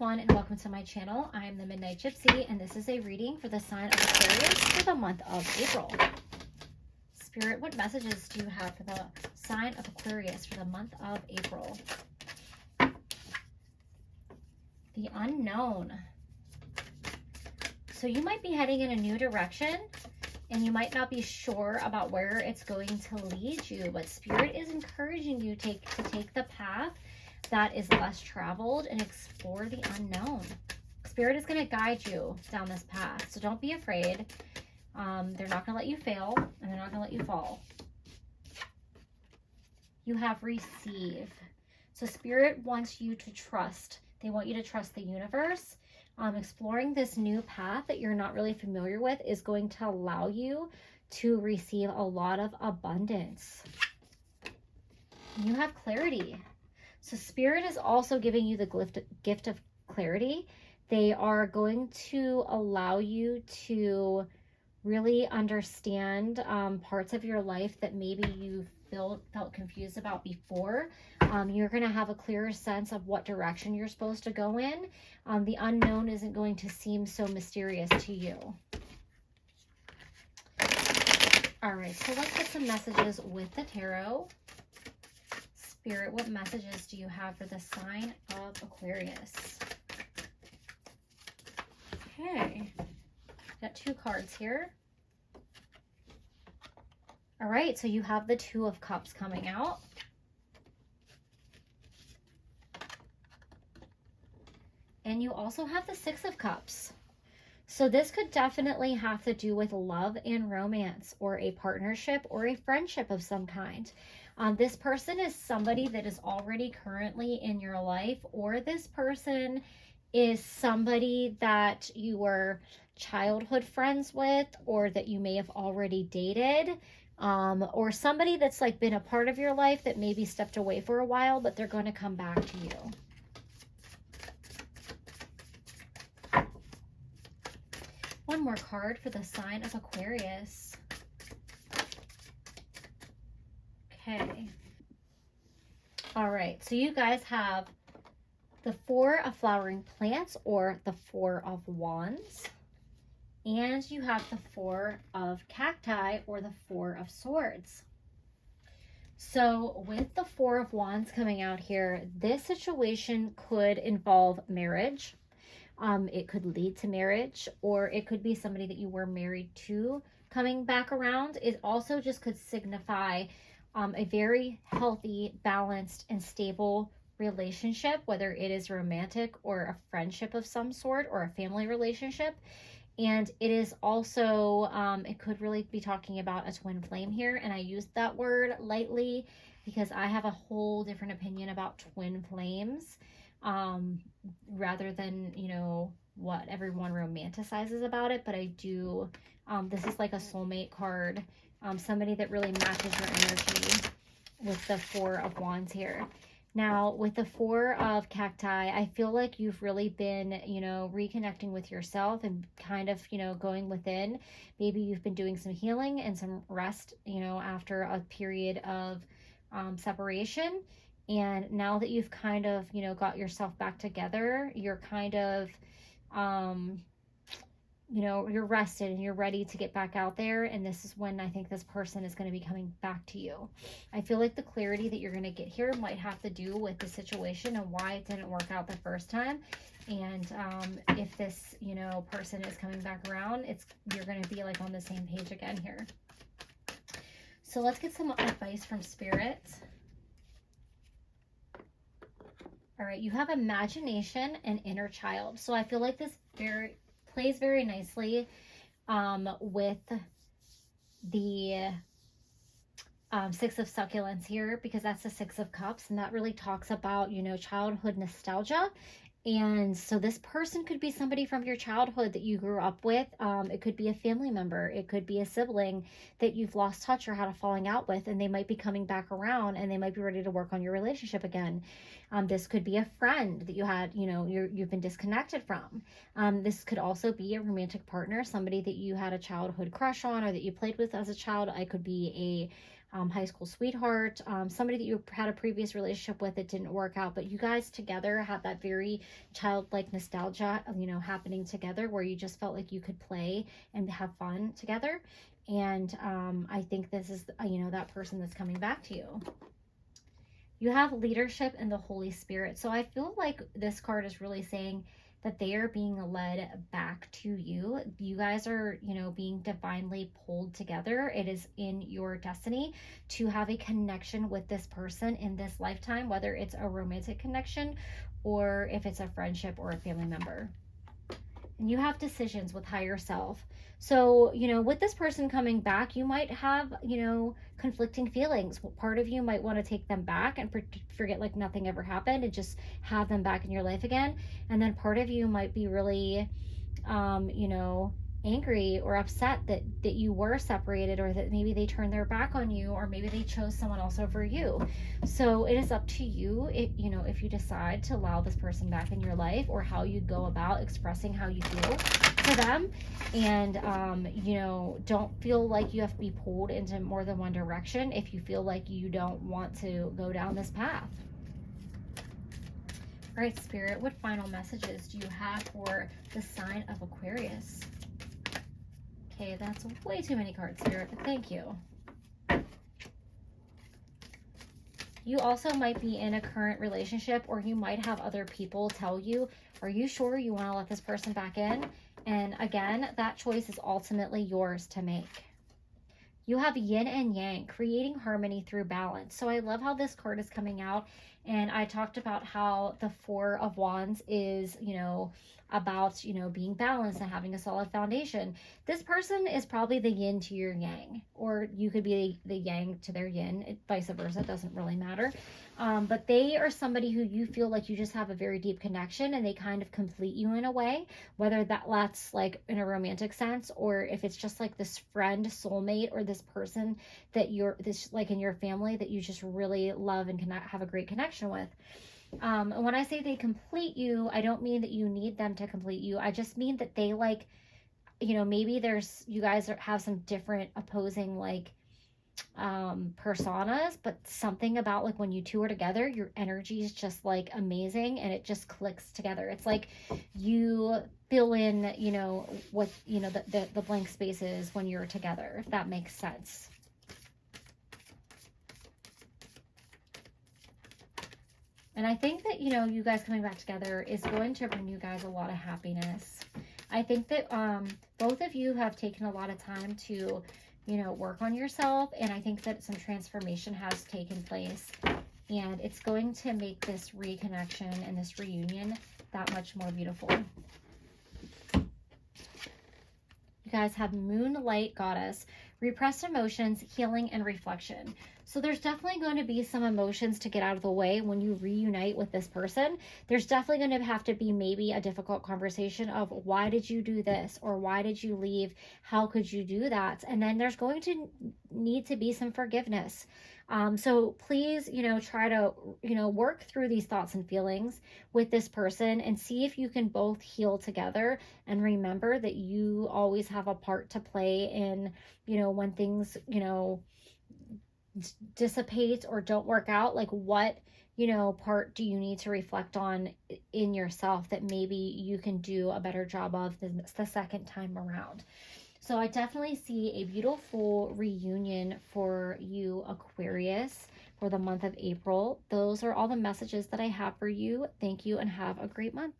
everyone, and welcome to my channel. I am the Midnight Gypsy, and this is a reading for the sign of Aquarius for the month of April. Spirit, what messages do you have for the sign of Aquarius for the month of April? The unknown. So you might be heading in a new direction, and you might not be sure about where it's going to lead you, but Spirit is encouraging you to take the path that is less traveled and explore the unknown. Spirit is going to guide you down this path, so don't be afraid. They're not going to let you fail, and they're not going to let you fall. You have receive. So Spirit wants you to trust. They want you to trust the universe. Exploring this new path that you're not really familiar with is going to allow you to receive a lot of abundance. You have clarity. So Spirit is also giving you the gift of clarity. They are going to allow you to really understand parts of your life that maybe you felt confused about before. You're going to have a clearer sense of what direction you're supposed to go in. The unknown isn't going to seem so mysterious to you. All right, so let's get some messages with the tarot. Spirit, what messages do you have for the sign of Aquarius? Okay, got two cards here. All right, so you have the Two of Cups coming out. And you also have the Six of Cups. So this could definitely have to do with love and romance, or a partnership or a friendship of some kind. This person is somebody that is already currently in your life, or this person is somebody that you were childhood friends with, or that you may have already dated, or somebody that's like been a part of your life that maybe stepped away for a while, but they're going to come back to you. One more card for the sign of Aquarius. Okay. All right. So you guys have the Four of Flowering Plants, or the Four of Wands. And you have the Four of Cacti, or the Four of Swords. So with the Four of Wands coming out here, this situation could involve marriage. It could lead to marriage, or it could be somebody that you were married to coming back around. It also just could signify a very healthy, balanced, and stable relationship, whether it is romantic or a friendship of some sort, or a family relationship. And it is also, it could really be talking about a twin flame here. And I used that word lightly because I have a whole different opinion about twin flames. Rather than, you know, what everyone romanticizes about it. But I do, this is like a soulmate card, somebody that really matches your energy with the Four of Wands here. Now, with the Four of Cacti, I feel like you've really been, you know, reconnecting with yourself and kind of, you know, going within. Maybe you've been doing some healing and some rest, you know, after a period of separation. And now that you've kind of, you know, got yourself back together, you're kind of, you know, you're rested and you're ready to get back out there. And this is when I think this person is going to be coming back to you. I feel like the clarity that you're going to get here might have to do with the situation and why it didn't work out the first time. And if this, you know, person is coming back around, you're going to be like on the same page again here. So let's get some advice from Spirit. All right, you have imagination and inner child. So I feel like this plays very nicely with the Six of Succulents here, because that's the Six of Cups, and that really talks about, you know, childhood nostalgia. And so this person could be somebody from your childhood that you grew up with. It could be a family member. It could be a sibling that you've lost touch or had a falling out with, and they might be coming back around and they might be ready to work on your relationship again. This could be a friend that you had, you know, you've been disconnected from. This could also be a romantic partner, somebody that you had a childhood crush on or that you played with as a child. It could be high school sweetheart, somebody that you had a previous relationship with that didn't work out, but you guys together had that very childlike nostalgia, you know, happening together where you just felt like you could play and have fun together. And I think this is, you know, that person that's coming back to you. You have leadership and the Holy Spirit. So I feel like this card is really saying that they are being led back to you. You guys are, you know, being divinely pulled together. It is in your destiny to have a connection with this person in this lifetime, whether it's a romantic connection or if it's a friendship or a family member. And you have decisions with higher self. So, you know, with this person coming back, you might have, you know, conflicting feelings. Part of you might want to take them back and forget like nothing ever happened and just have them back in your life again. And then part of you might be really, you know, angry or upset that you were separated, or that maybe they turned their back on you, or maybe they chose someone else over you. So it is up to you, you know, if you decide to allow this person back in your life, or how you go about expressing how you feel to them. And you know, don't feel like you have to be pulled into more than one direction if you feel like you don't want to go down this path. All right, Spirit, what final messages do you have for the sign of Aquarius? Okay, that's way too many cards, Spirit, but thank you. You also might be in a current relationship, or you might have other people tell you, are you sure you want to let this person back in? And again, that choice is ultimately yours to make. You have yin and yang, creating harmony through balance. So I love how this card is coming out. And I talked about how the Four of Wands is, you know, about, you know, being balanced and having a solid foundation. This person is probably the yin to your yang, or you could be the yang to their yin, vice versa. It doesn't really matter. But they are somebody who you feel like you just have a very deep connection, and they kind of complete you in a way, whether that's like in a romantic sense, or if it's just like this friend, soulmate, or this person that you're this like in your family that you just really love and can have a great connection with. And when I say they complete you, I don't mean that you need them to complete you. I just mean that they, like, you know, maybe you guys have some different opposing like personas, but something about like when you two are together, your energy is just like amazing and it just clicks together. It's like you fill in, you know, what, you know, the blank spaces when you're together, if that makes sense. And I think that, you know, you guys coming back together is going to bring you guys a lot of happiness. I think that both of you have taken a lot of time to, you know, work on yourself. And I think that some transformation has taken place. And it's going to make this reconnection and this reunion that much more beautiful. You guys have Moonlight Goddess, repressed emotions, healing, and reflection. So there's definitely going to be some emotions to get out of the way when you reunite with this person. There's definitely going to have to be maybe a difficult conversation of, why did you do this? Or why did you leave? How could you do that? And then there's going to need to be some forgiveness. So please, you know, try to, you know, work through these thoughts and feelings with this person and see if you can both heal together, and remember that you always have a part to play in, you know, when things, you know, dissipate or don't work out. Like, what, you know, part do you need to reflect on in yourself that maybe you can do a better job of the second time around? So I definitely see a beautiful reunion for you, Aquarius, for the month of April. Those are all the messages that I have for you. Thank you and have a great month.